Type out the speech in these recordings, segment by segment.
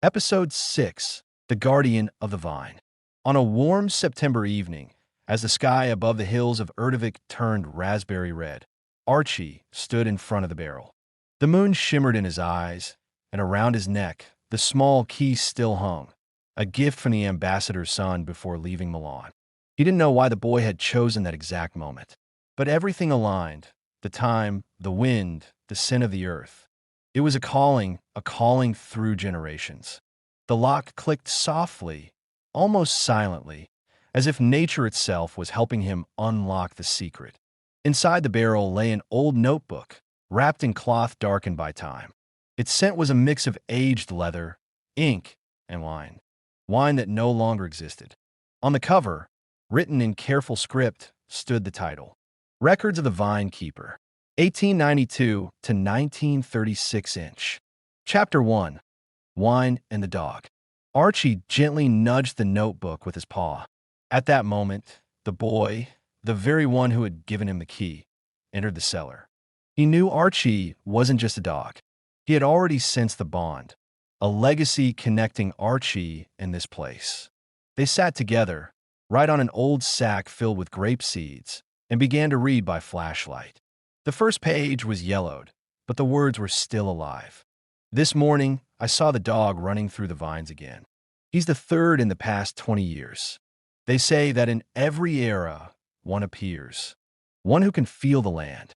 Episode 6, The Guardian of the Vine. On a warm September evening, as the sky above the hills of Erdevik turned raspberry red, Archie stood in front of the barrel. The moon shimmered in his eyes, and around his neck, the small key still hung, a gift from the ambassador's son before leaving Milan. He didn't know why the boy had chosen that exact moment, but everything aligned: the time, the wind, the scent of the earth. It was a calling through generations. The lock clicked softly, almost silently, as if nature itself was helping him unlock the secret. Inside the barrel lay an old notebook, wrapped in cloth darkened by time. Its scent was a mix of aged leather, ink, and wine. Wine that no longer existed. On the cover, written in careful script, stood the title: Records of the Vine Keeper, 1892 to 1936 inch. Chapter 1. Wine and the Dog. Archie gently nudged the notebook with his paw. At that moment, the boy, the very one who had given him the key, entered the cellar. He knew Archie wasn't just a dog. He had already sensed the bond, a legacy connecting Archie and this place. They sat together, right on an old sack filled with grape seeds, and began to read by flashlight. The first page was yellowed, but the words were still alive. This morning, I saw the dog running through the vines again. He's the third in the past 20 years. They say that in every era, one appears. One who can feel the land,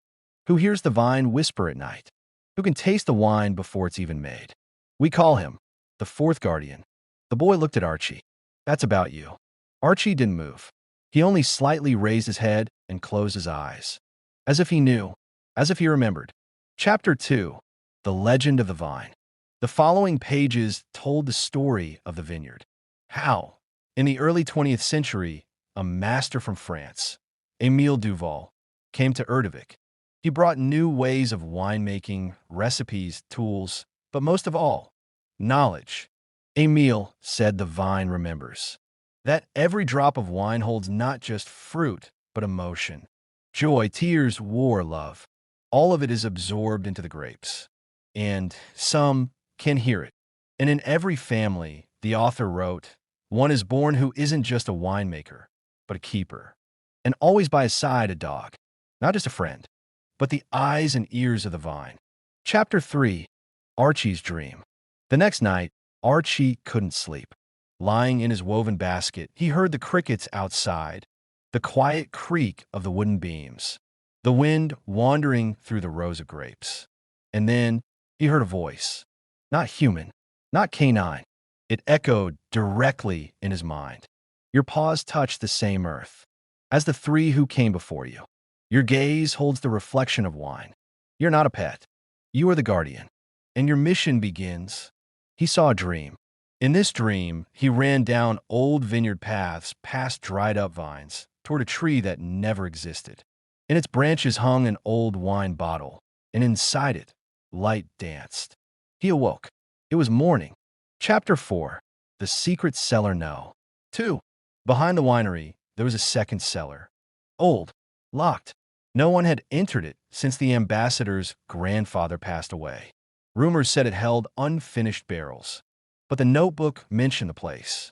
who hears the vine whisper at night, who can taste the wine before it's even made. We call him the fourth guardian. The boy looked at Archie. That's about you. Archie didn't move. He only slightly raised his head and closed his eyes, as if he knew, as if he remembered. Chapter 2. The Legend of the Vine. The following pages told the story of the vineyard. How, in the early 20th century, a master from France, Émile Duval, came to Erdevik. He brought new ways of winemaking, recipes, tools, but most of all, knowledge. Émile said the vine remembers. That every drop of wine holds not just fruit, but emotion. Joy, tears, war, love. All of it is absorbed into the grapes. And some can hear it. And in every family, the author wrote, one is born who isn't just a winemaker, but a keeper. And always by his side a dog. Not just a friend, but the eyes and ears of the vine. Chapter 3. Archie's Dream. The next night, Archie couldn't sleep. Lying in his woven basket, he heard the crickets outside, the quiet creak of the wooden beams, the wind wandering through the rows of grapes. And then he heard a voice. Not human, not canine. It echoed directly in his mind. Your paws touch the same earth as the three who came before you. Your gaze holds the reflection of wine. You're not a pet. You are the guardian. And your mission begins. He saw a dream. In this dream, he ran down old vineyard paths past dried-up vines toward a tree that never existed. In its branches hung an old wine bottle, and inside it, light danced. He awoke. It was morning. Chapter 4. The Secret Cellar No. 2. Behind the winery, there was a second cellar. Old, locked. No one had entered it since the ambassador's grandfather passed away. Rumors said it held unfinished barrels, but the notebook mentioned the place.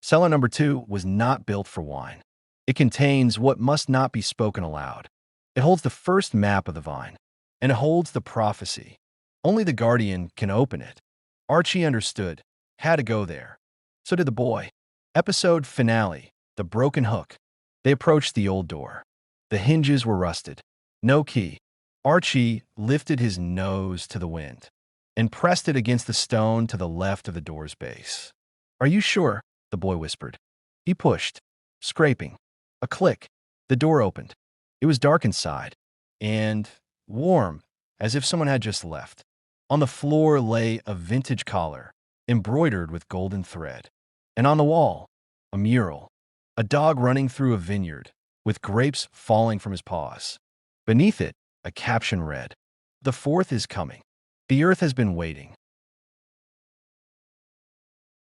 Cellar number 2 was not built for wine. It contains what must not be spoken aloud. It holds the first map of the vine, and it holds the prophecy. Only the guardian can open it. Archie understood, had to go there. So did the boy. Episode finale, The Broken Hook. They approached the old door. The hinges were rusted. No key. Archie lifted his nose to the wind and pressed it against the stone to the left of the door's base. Are you sure? The boy whispered. He pushed, scraping. A click. The door opened. It was dark inside, and warm, as if someone had just left. On the floor lay a vintage collar, embroidered with golden thread. And on the wall, a mural. A dog running through a vineyard, with grapes falling from his paws. Beneath it, a caption read, The fourth is coming. The earth has been waiting.